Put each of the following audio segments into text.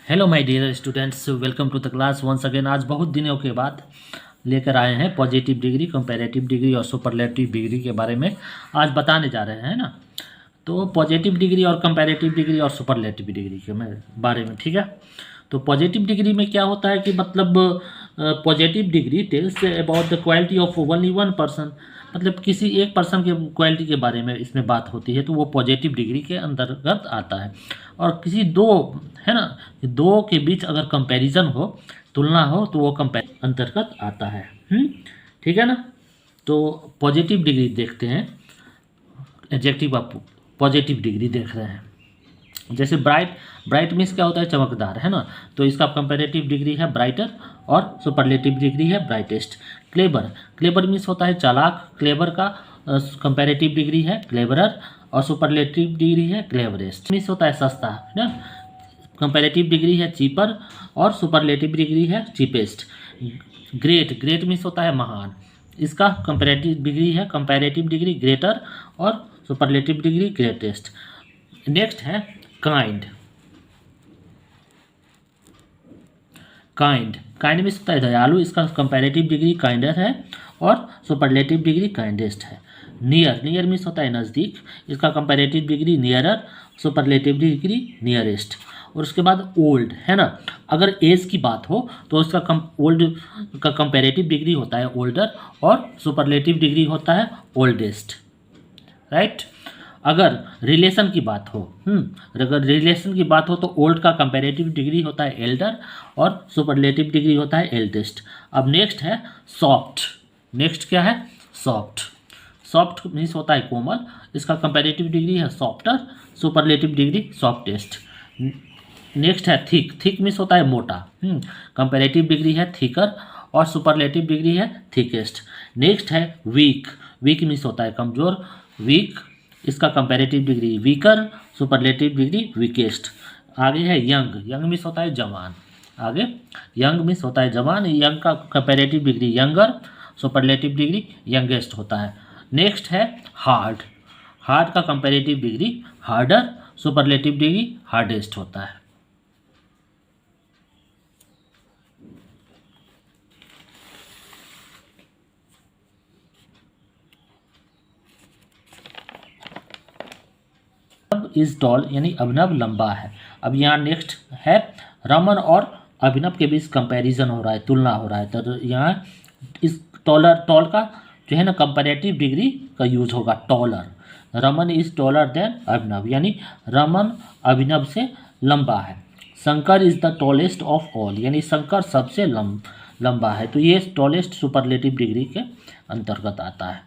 Hello my dear students, welcome to the class once again. आज बहुत दिनों के बाद लेकर आए हैं पॉजिटिव डिग्री, कंपैरेटिव डिग्री और सुपरलेटिव डिग्री के बारे में आज बताने जा रहे हैं ना। तो पॉजिटिव डिग्री और कंपैरेटिव डिग्री और सुपरलेटिव डिग्री के बारे में, ठीक है। तो पॉजिटिव डिग्री में क्या होता है कि मतलब positive degree tells about the quality of only one person, मतलब किसी एक पर्सन के क्वालिटी के बारे में इसमें बात होती है, तो वो पॉजिटिव डिग्री के अंतर्गत आता है। और किसी दो, है ना, दो के बीच अगर कंपैरिजन हो, तुलना हो, तो वो अंतर्गत आता है। ठीक है ना। तो पॉजिटिव डिग्री देखते हैं, एडजेक्टिव ऑफ पॉजिटिव डिग्री देख रहे हैं। जैसे ब्राइट, ब्राइट मीन्स क्या होता है, चमकदार, है ना। तो इसका कंपैरेटिव डिग्री है ब्राइटर और सुपरलेटिव डिग्री है ब्राइटेस्ट। क्लेबर, क्लेबर मीन्स होता है चालाक, क्लेबर का कंपैरेटिव डिग्री है क्लेवरर और सुपरलेटिव डिग्री है क्लेवरेस्ट। मीन्स होता है सस्ता, है ना। कंपैरेटिव डिग्री है चीपर और सुपरलेटिव डिग्री है चीपेस्ट। ग्रेट, ग्रेट मीन्स होता है महान, इसका कंपैरेटिव डिग्री है कंपैरेटिव डिग्री ग्रेटर और सुपरलेटिव डिग्री ग्रेटेस्ट। नेक्स्ट है काइंड, काइंड, काइंड मीन्स होता है दयालु, इसका कंपैरेटिव डिग्री काइंडर है और सुपरलेटिव डिग्री काइंडेस्ट है। नियर, नियर मीन्स होता है नज़दीक, इसका comparative degree nearer, superlative degree nearest. और उसके बाद ओल्ड, है ना। अगर एज की बात हो तो उसका ओल्ड का कंपैरेटिव डिग्री होता है ओल्डर और सुपरलेटिव डिग्री होता है ओल्डेस्ट, राइट। अगर रिलेशन की बात हो, अगर रिलेशन की बात हो तो ओल्ड का कंपैरेटिव डिग्री होता है एल्डर और सुपरलेटिव डिग्री होता है एल्डेस्ट। अब नेक्स्ट है सॉफ्ट, नेक्स्ट क्या है, सॉफ्ट, सॉफ्ट मीन्स होता है कोमल, इसका कंपैरेटिव डिग्री है softer, superlative degree softest. Next है थिक, थिक मीन्स होता है मोटा, कंपैरेटिव डिग्री है थिकर और सुपरलेटिव डिग्री है थिकेस्ट। नेक्स्ट है वीक, वीक मीन्स होता है कमज़ोर, वीक, इसका comparative degree weaker, superlative degree weakest. आगे है यंग, यंग मीन्स होता है जवान, आगे यंग मीन्स होता है जवान, यंग का comparative degree younger, superlative degree youngest होता है। नेक्स्ट है हार्ड, हार्ड का comparative degree harder, superlative degree hardest होता है। इज टॉल यानी अभिनव लंबा है। अब यहाँ नेक्स्ट है रमन और अभिनव के बीच कंपैरिजन हो रहा है, तुलना हो रहा है, तो यहाँ इस टॉलर, टॉल का जो है ना कंपैरेटिव डिग्री का यूज होगा taller. Raman is taller than Abhinav, यानी रमन अभिनव से लंबा है। Shankar is the tallest of all, यानी शंकर सबसे लंबा है, तो ये टॉलेस्ट सुपरलेटिव डिग्री के अंतर्गत आता है,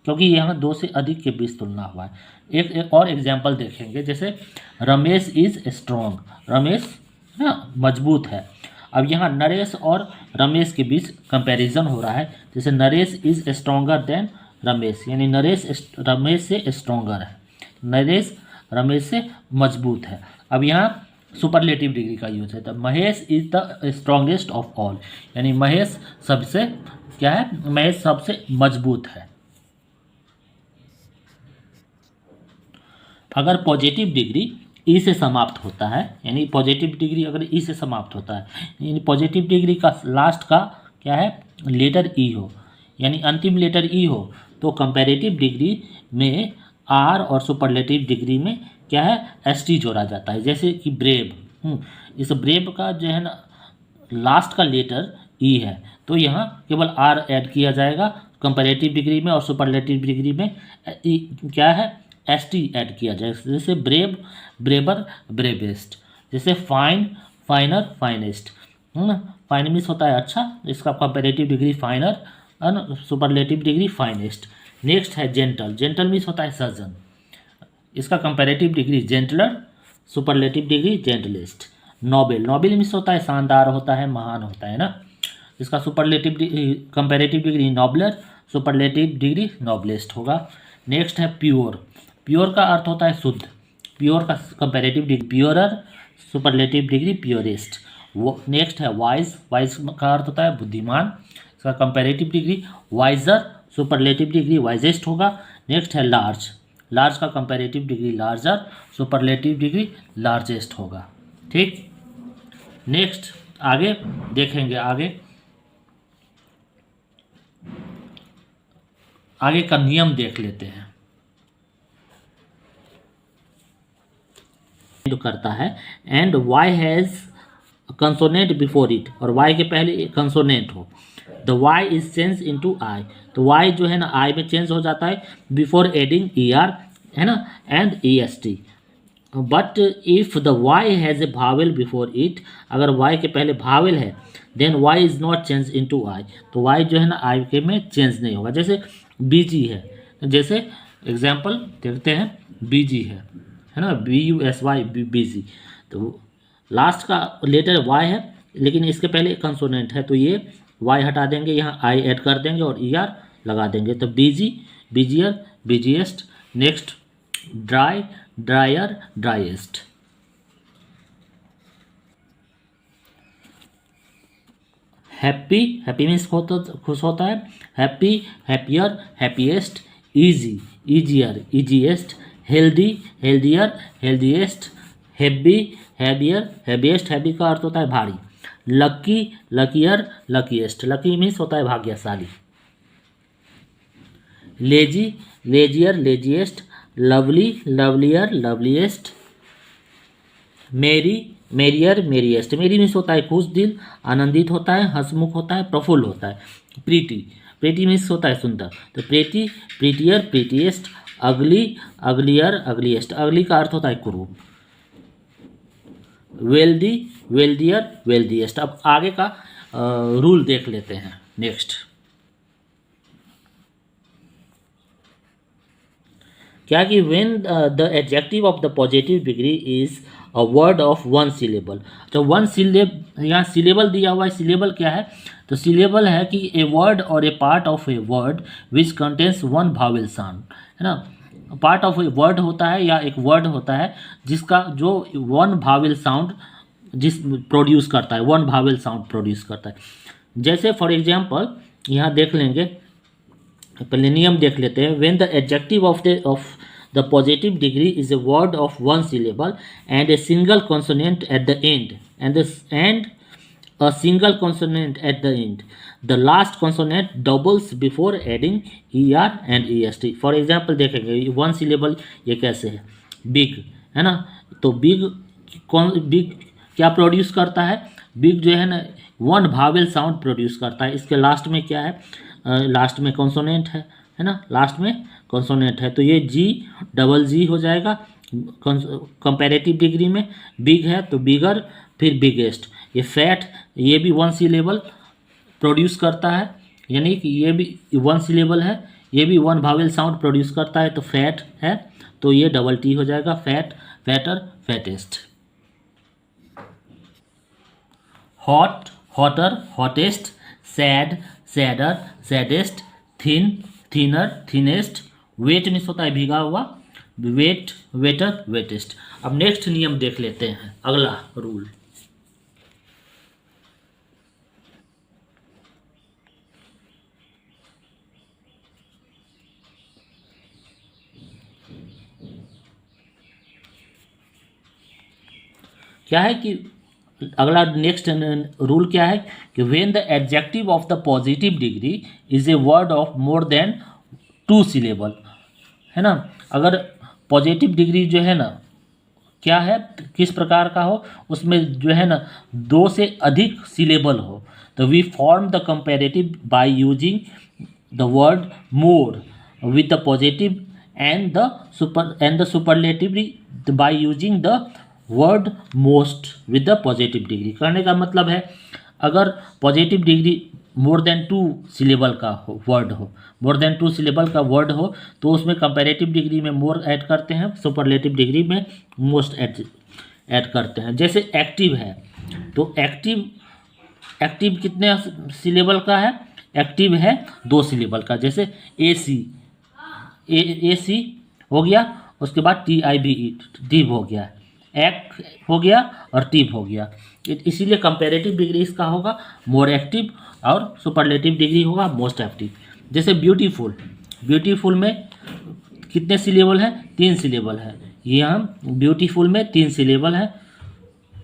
क्योंकि यहाँ दो से अधिक के बीच तुलना हुआ है। एक और एग्जाम्पल देखेंगे, जैसे रमेश इज स्ट्रॉन्ग, रमेश ना मजबूत है। अब यहाँ नरेश और रमेश के बीच कंपैरिजन हो रहा है, जैसे Naresh is stronger than Ramesh, यानी नरेश रमेश से स्ट्रॉन्गर है, नरेश रमेश से मजबूत है। अब यहाँ सुपरलेटिव डिग्री का यूज है, तो Mahesh is the strongest of all, यानी महेश सबसे क्या है, महेश सबसे मजबूत है। अगर पॉजिटिव डिग्री ई से समाप्त होता है, यानी पॉजिटिव डिग्री अगर ई से समाप्त होता है, यानी पॉजिटिव डिग्री का लास्ट का क्या है, लेटर ई हो, यानी अंतिम लेटर ई हो, तो कंपैरेटिव डिग्री में आर और सुपरलेटिव डिग्री में क्या है, एस टी जोड़ा जाता है। जैसे कि ब्रेव, इस ब्रेव का जो है ना लास्ट का लेटर ई है, तो यहाँ केवल आर ऐड किया जाएगा कंपैरेटिव डिग्री में, और सुपरलेटिव डिग्री में क्या है, एस टी ऐड किया जाए। जैसे ब्रेव, ब्रेबर, ब्रेवेस्ट। जैसे fine, finer, finest, fine means होता है अच्छा, इसका कंपैरेटिव डिग्री फाइनर और सुपरलेटिव डिग्री फाइनेस्ट। नेक्स्ट है जेंटल, जेंटल मीन्स होता है सज्जन, इसका comparative degree gentler, superlative degree gentlest. Noble, noble means होता है शानदार होता है, महान होता है ना, इसका superlative comparative degree nobler, superlative degree noblest होगा। नेक्स्ट है प्योर, प्योर का अर्थ होता है शुद्ध, प्योर का comparative degree purer, superlative degree purest. वो नेक्स्ट है वाइज, वाइज का अर्थ होता है बुद्धिमान, इसका comparative degree wiser, superlative degree wisest होगा। नेक्स्ट है लार्ज, लार्ज का comparative degree larger, superlative degree largest होगा, ठीक। नेक्स्ट आगे देखेंगे, आगे का नियम देख लेते हैं। जो करता है and y has consonant before it, और वाई के पहले कंसोनेंट हो, the y is change into i, तो वाई जो है ना आई में चेंज हो जाता है बिफोर एडिंग ई आर, है ना, and E S T. But if the y has a vowel before it, अगर वाई के पहले भावेल है then y is not change into i, तो वाई जो है ना आई के में चेंज नहीं होगा। जैसे बीजी है, जैसे एग्जाम्पल देखते हैं, बीजी है ना, BUSY बीजी, तो लास्ट का लेटर वाई है लेकिन इसके पहले कंसोनेंट है, तो ये वाई हटा देंगे, यहाँ आई ऐड कर देंगे और ER लगा देंगे, तो busy, busier, busiest. Next dry, drier, driest. Happy, happy means खुश होता है, happy, happier, happiest, easy, easier, easiest, healthy, healthier, healthiest, heavy, heavier, heaviest, heavy का अर्थ होता है भारी, lucky, luckier, luckiest, lucky means होता है भाग्यशाली, lazy, lazier, laziest, lovely, lovelier, loveliest, merry, merrier, merriest, merry means होता है खुश दिल, आनंदित होता है, हंसमुख होता है, प्रफुल्ल होता है, प्रीटी, प्रीटी मीन्स होता है सुंदर, तो प्रीटी, प्रीटियर, प्रीटिएस्ट, अगली, अगलियर, अगलीएस्ट, अगली का अर्थ होता है कुरूप, वेल्दी, वेल्दियर, वेल्दीएस्ट। अब आगे का रूल देख लेते हैं। नेक्स्ट क्या कि when the adjective of the positive degree is a word of one syllable, तो वन सिलेबल, यहाँ सिलेबल दिया हुआ है, सिलेबल क्या है, तो सिलेबल है कि ए वर्ड और a part of a word which contains one vowel sound, है ना, पार्ट ऑफ ए वर्ड होता है या एक वर्ड होता है जिसका जो वन भावेल साउंड जिस प्रोड्यूस करता है, वन भावेल साउंड प्रोड्यूस करता है। जैसे फॉर एग्जांपल यहाँ देख लेंगे, पहले नियम देख लेते हैं। When the adjective of the positive degree is a word of one syllable and a single consonant at the end and a single consonant at the end, the last consonant doubles before adding ER and EST। For example देखेंगे one syllable ये कैसे है, big, है ना, तो big big क्या produce करता है, बिग जो है ना वन भावेल साउंड प्रोड्यूस करता है, इसके लास्ट में क्या है, लास्ट में कॉन्सोनेंट है ना, लास्ट में कॉन्सोनेंट है, तो ये G हो जाएगा कंपैरेटिव डिग्री में, बिग है तो बिगर, फिर बिगेस्ट। ये फैट, ये भी वन सिलेबल प्रोड्यूस करता है, यानी कि ये भी वन सिलेबल है, ये भी वन भावेल साउंड प्रोड्यूस करता है, तो फैट है तो ये T हो जाएगा, fat, fatter, fattest. Hot, hotter, hottest, sad, sadder, saddest, thin, thinner, thinnest, wet means होता है भीगा हुआ, वेट, वेटर, वेटेस्ट। अब नेक्स्ट नियम देख लेते हैं, अगला रूल। क्या है कि अगला नेक्स्ट रूल क्या है कि when the adjective of the positive degree is a word of more than 2 syllable, है ना, अगर पॉजिटिव डिग्री जो है ना क्या है, किस प्रकार का हो, उसमें जो है ना 2 से अधिक सिलेबल हो, तो we form the comparative by using the word more with the positive and the superlative by using the word most with the positive degree. करने का मतलब है अगर positive degree more than 2 syllable का हो, वर्ड हो, मोर देन 2 सिलेबल का word हो, तो उसमें कंपैरेटिव डिग्री में मोर ऐड करते हैं, सुपरलेटिव डिग्री में मोस्ट ऐड करते हैं। जैसे एक्टिव है तो एक्टिव कितने सिलेबल का है, एक्टिव है 2 सिलेबल का, जैसे AC हो गया, उसके बाद TIVE, टीव हो गया, एक्ट हो गया और टीव हो गया, इसीलिए कंपैरेटिव डिग्री इसका होगा मोर एक्टिव और सुपरलेटिव डिग्री होगा मोस्ट एक्टिव। जैसे ब्यूटीफुल, ब्यूटीफुल में कितने सिलेबल है, 3 सिलेबल है, यहाँ ब्यूटीफुल में 3 सिलेबल है,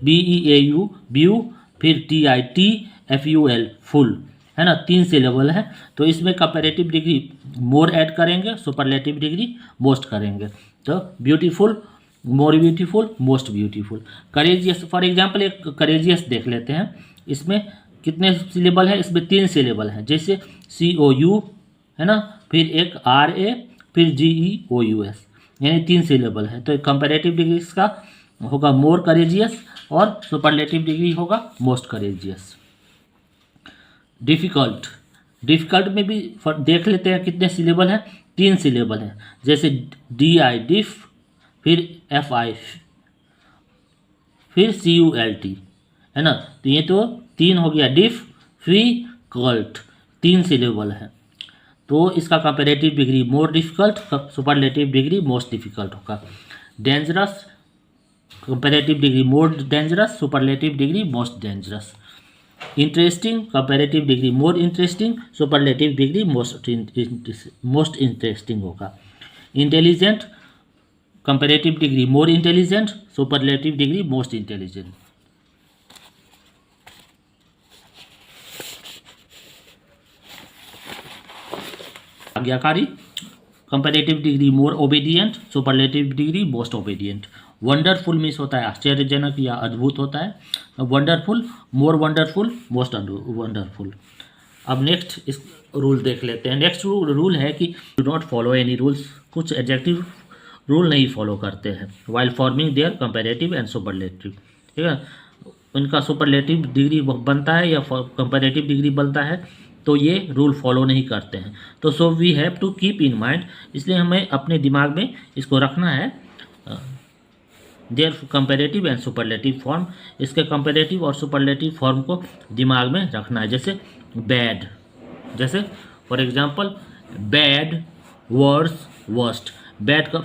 BEAU BU, फिर TITFUL फुल, है ना, 3 सिलेबल है। तो इसमें कंपैरेटिव डिग्री मोर ऐड करेंगे, सुपरलेटिव डिग्री मोस्ट करेंगे। तो beautiful, more beautiful, most beautiful. Courageous, for example एक करेजियस देख लेते हैं। इसमें कितने सिलेबल है? इसमें 3 सिलेबल हैं, जैसे COU, है ना, फिर एक RA, फिर GEOUS, यानी 3 सिलेबल है। तो कंपैरेटिव डिग्री इसका होगा मोर करेजियस और सुपरलेटिव डिग्री होगा मोस्ट करेजियस। डिफ़िकल्ट, डिफ़िकल्ट में भी देख लेते हैं कितने सिलेबल हैं। 3 सिलेबल हैं, जैसे DI डिफ, फिर FI, फिर CULT, है ना। तो ये तो 3 हो गया, डिफ फी कल्ट, 3 सिलेबल है। तो इसका comparative degree more difficult, superlative degree most difficult होगा। Dangerous, comparative degree more dangerous, superlative degree most dangerous. Interesting, comparative degree more interesting, superlative degree most interesting होगा। Intelligent, comparative degree more intelligent, superlative degree most intelligent. आज्ञाकारी, comparative degree more obedient, superlative degree most obedient. Wonderful means होता है आश्चर्यजनक या अद्भुत होता है। Wonderful, more wonderful, most wonderful. अब नेक्स्ट इस रूल देख लेते हैं। नेक्स्ट रूल है कि do not follow any rules, कुछ एडजेक्टिव रूल नहीं फॉलो करते हैं while forming their comparative and superlative, ठीक है। उनका सुपरलेटिव डिग्री बनता है या कंपैरेटिव डिग्री बनता है, तो ये रूल फॉलो नहीं करते हैं। तो so we have to keep in mind, इसलिए हमें अपने दिमाग में इसको रखना है, their comparative and superlative form, इसके कंपैरेटिव और सुपरलेटिव फॉर्म को दिमाग में रखना है। जैसे बैड, जैसे for example bad, worse, worst. Bad का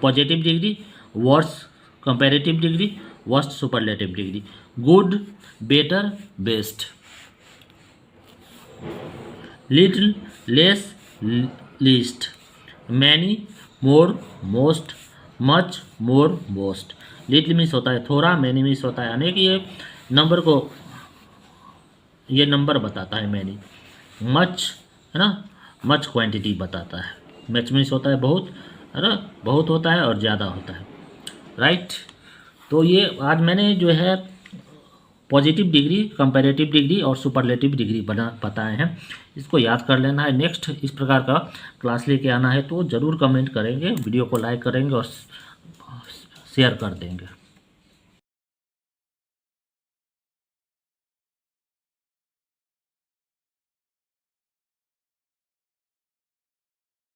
positive degree, worse comparative degree, worst superlative degree. Good, better, best. Little, less, least. Many, more, most. Much, more, most. Little means होता है थोड़ा, मैनी मीन्स होता है अनेक, ये number को, ये नंबर बताता है मैनी। मच, है ना, मच क्वांटिटी बताता है। मच मीन्स होता है बहुत, है ना, बहुत होता है और ज़्यादा होता है, राइट। तो ये आज मैंने जो है पॉजिटिव डिग्री, कंपैरेटिव डिग्री और सुपरलेटिव डिग्री बताए हैं, इसको याद कर लेना है। नेक्स्ट इस प्रकार का क्लास लेके आना है तो ज़रूर कमेंट करेंगे, वीडियो को लाइक करेंगे और शेयर कर देंगे।